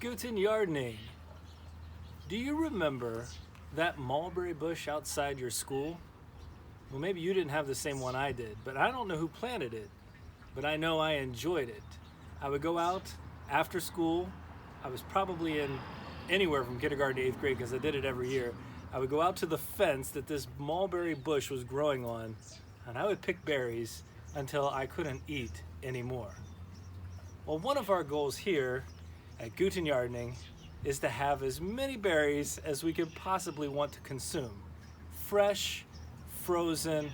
Guten yardening. Do you remember that mulberry bush outside your school? Well, maybe you didn't have the same one I did, but I don't know who planted it, but I know I enjoyed it. I would go out after school. I was probably in anywhere from kindergarten to 8th grade because I did it every year. I would go out to the fence that this mulberry bush was growing on, and I would pick berries until I couldn't eat anymore. Well, one of our goals here at Guten Yardening is to have as many berries as we could possibly want to consume. Fresh, frozen,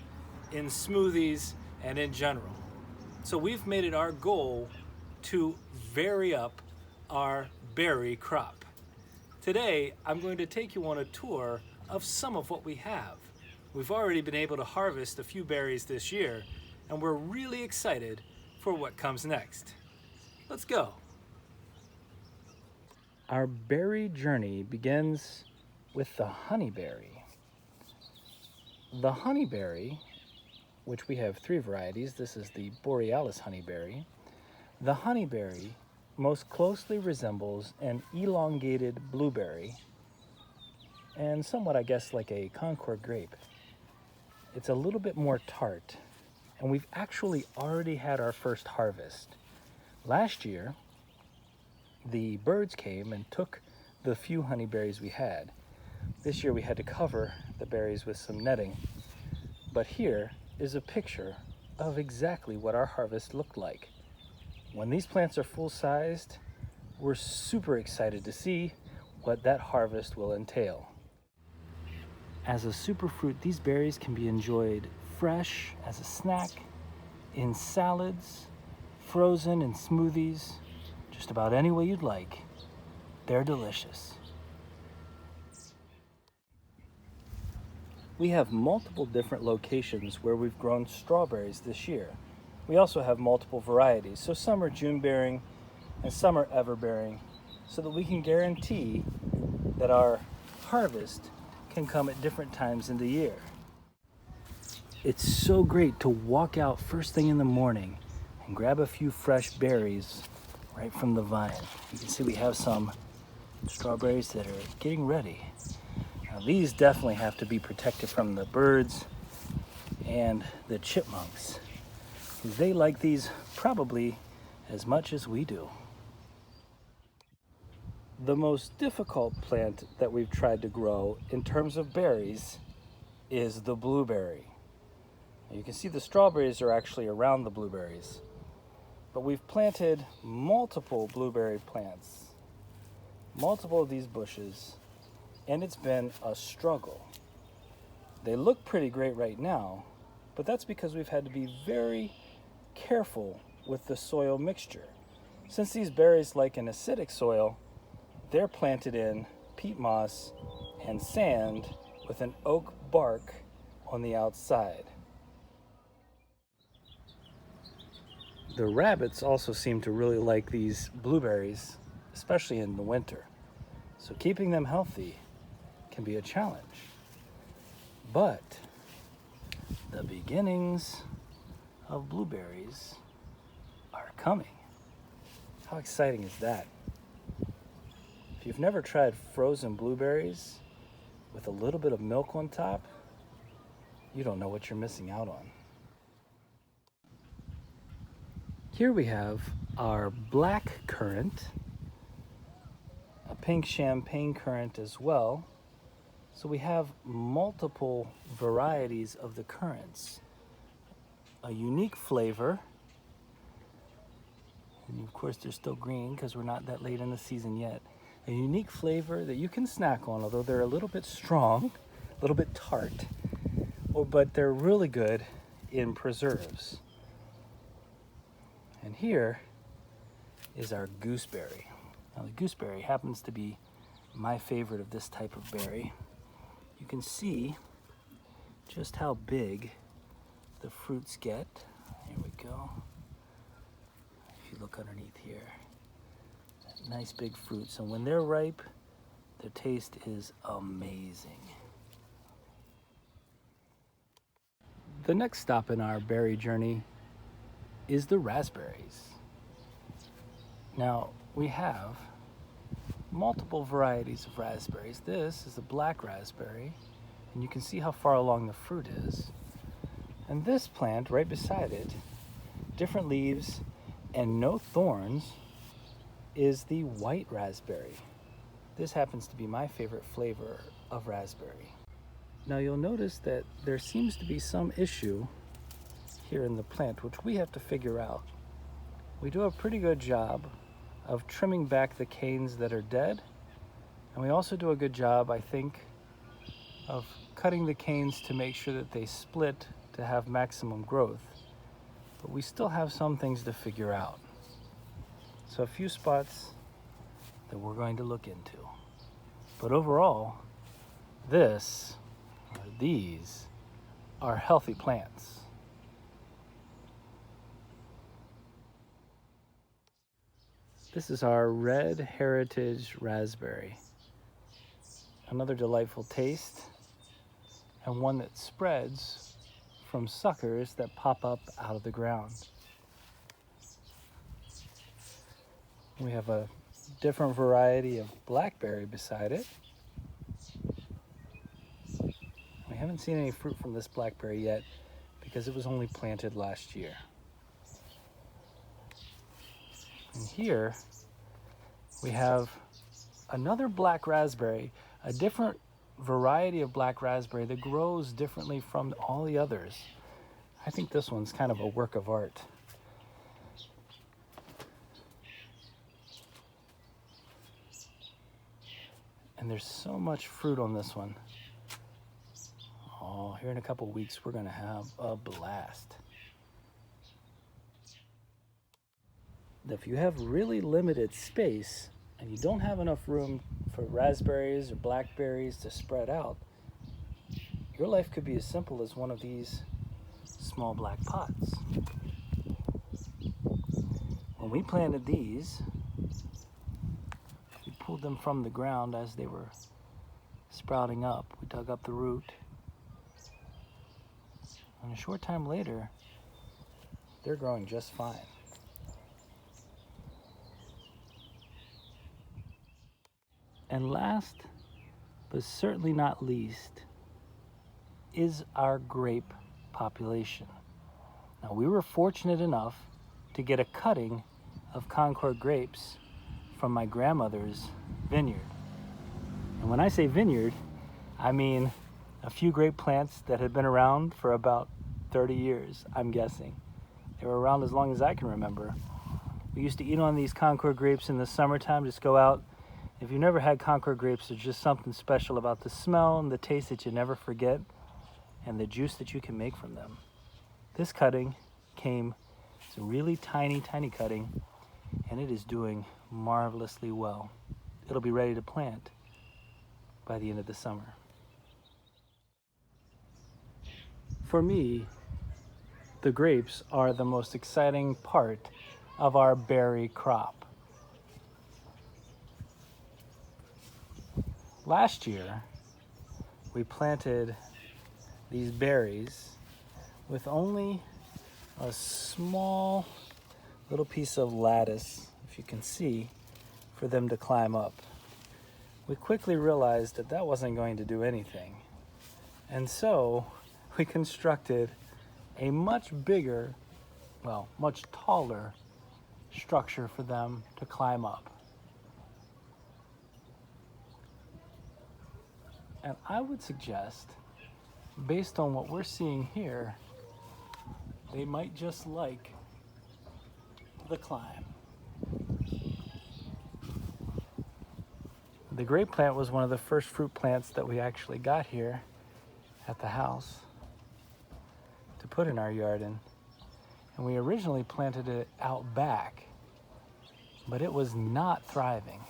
in smoothies, and in general. So we've made it our goal to vary up our berry crop. Today, I'm going to take you on a tour of some of what we have. We've already been able to harvest a few berries this year, and we're really excited for what comes next. Let's go. Our berry journey begins with the honeyberry. The honeyberry, which we have 3 varieties, this is the borealis honeyberry. The honeyberry most closely resembles an elongated blueberry and somewhat, I guess, like a Concord grape. It's a little bit more tart, and we've actually already had our first harvest. Last year, the birds came and took the few honeyberries we had. This year we had to cover the berries with some netting. But here is a picture of exactly what our harvest looked like. When these plants are full-sized, we're super excited to see what that harvest will entail. As a superfruit, these berries can be enjoyed fresh as a snack, in salads, frozen in smoothies, just about any way you'd like. They're delicious. We have multiple different locations where we've grown strawberries this year. We also have multiple varieties, so some are June bearing and some are ever bearing, so that we can guarantee that our harvest can come at different times in the year. It's so great to walk out first thing in the morning and grab a few fresh berries right from the vine. You can see we have some strawberries that are getting ready. Now these definitely have to be protected from the birds and the chipmunks, because they like these probably as much as we do. The most difficult plant that we've tried to grow in terms of berries is the blueberry. Now you can see the strawberries are actually around the blueberries, but we've planted multiple blueberry plants, multiple of these bushes, and it's been a struggle. They look pretty great right now, but that's because we've had to be very careful with the soil mixture. Since these berries like an acidic soil, they're planted in peat moss and sand with an oak bark on the outside. The rabbits also seem to really like these blueberries, especially in the winter. So keeping them healthy can be a challenge. But the beginnings of blueberries are coming. How exciting is that? If you've never tried frozen blueberries with a little bit of milk on top, you don't know what you're missing out on. Here we have our black currant, a pink champagne currant as well. So we have multiple varieties of the currants. A unique flavor, and of course they're still green because we're not that late in the season yet. A unique flavor that you can snack on, although they're a little bit strong, a little bit tart, but they're really good in preserves. And here is our gooseberry. Now the gooseberry happens to be my favorite of this type of berry. You can see just how big the fruits get. Here we go. If you look underneath here, nice big fruits. And when they're ripe, the taste is amazing. The next stop in our berry journey is the raspberries. Now, we have multiple varieties of raspberries. This is a black raspberry, and you can see how far along the fruit is. And this plant right beside it, different leaves and no thorns, is the white raspberry. This happens to be my favorite flavor of raspberry. Now you'll notice that there seems to be some issue here in the plant, which we have to figure out. We do a pretty good job of trimming back the canes that are dead, and we also do a good job, I think, of cutting the canes to make sure that they split to have maximum growth. But we still have some things to figure out. So a few spots that we're going to look into. But overall, these are healthy plants. This is our Red Heritage Raspberry. Another delightful taste, and one that spreads from suckers that pop up out of the ground. We have a different variety of blackberry beside it. We haven't seen any fruit from this blackberry yet because it was only planted last year. And here we have another black raspberry, a different variety of black raspberry that grows differently from all the others. I think this one's kind of a work of art. And there's so much fruit on this one. Oh, here in a couple weeks, we're gonna have a blast. If you have really limited space and you don't have enough room for raspberries or blackberries to spread out, your life could be as simple as one of these small black pots. When we planted these, we pulled them from the ground as they were sprouting up. We dug up the root, and a short time later, they're growing just fine. And last, but certainly not least, is our grape population. Now, we were fortunate enough to get a cutting of Concord grapes from my grandmother's vineyard. And when I say vineyard, I mean a few grape plants that had been around for about 30 years, I'm guessing. They were around as long as I can remember. We used to eat on these Concord grapes in the summertime, just go out. If you've never had Concord grapes, there's just something special about the smell and the taste that you never forget, and the juice that you can make from them. This cutting came, it's a really tiny, tiny cutting, and it is doing marvelously well. It'll be ready to plant by the end of the summer. For me, the grapes are the most exciting part of our berry crop. Last year, we planted these berries with only a small little piece of lattice, if you can see, for them to climb up. We quickly realized that that wasn't going to do anything. And so we constructed a much bigger, well, much taller structure for them to climb up. And I would suggest, based on what we're seeing here, they might just like the climb. The grape plant was one of the first fruit plants that we actually got here at the house to put in our garden. And we originally planted it out back, but it was not thriving.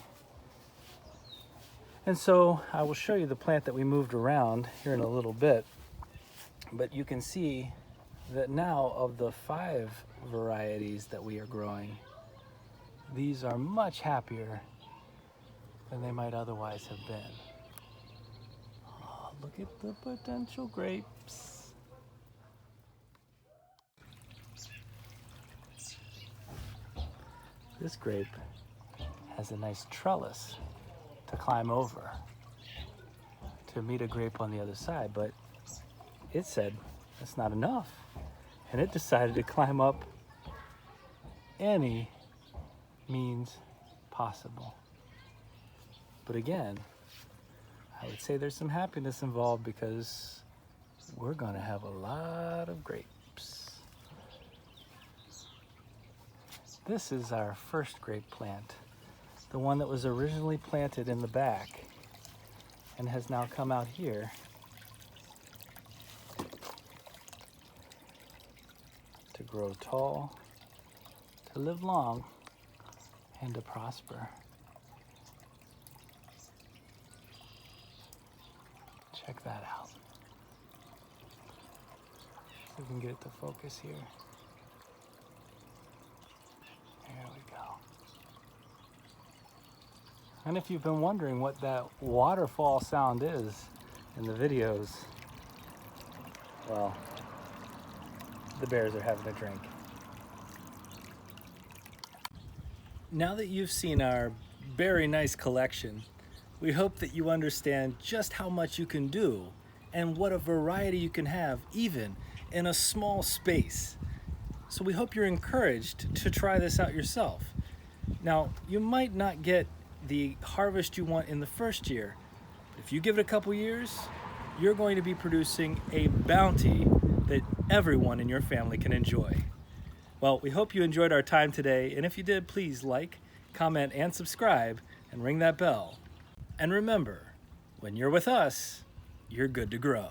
And so I will show you the plant that we moved around here in a little bit, but you can see that now of the 5 varieties that we are growing, these are much happier than they might otherwise have been. Oh, look at the potential grapes. This grape has a nice trellis to climb over to meet a grape on the other side, but it said that's not enough. And it decided to climb up any means possible. But again, I would say there's some happiness involved because we're gonna have a lot of grapes. This is our first grape plant, the one that was originally planted in the back and has now come out here to grow tall, to live long, and to prosper. Check that out. See if we can get it to focus here. There we go. And if you've been wondering what that waterfall sound is in the videos, well, the bears are having a drink. Now that you've seen our very nice collection, we hope that you understand just how much you can do and what a variety you can have even in a small space. So we hope you're encouraged to try this out yourself. Now, you might not get the harvest you want in the first year. If you give it a couple years, you're going to be producing a bounty that everyone in your family can enjoy. Well, we hope you enjoyed our time today, and if you did, please like, comment, and subscribe, and ring that bell. And remember, when you're with us, you're good to grow.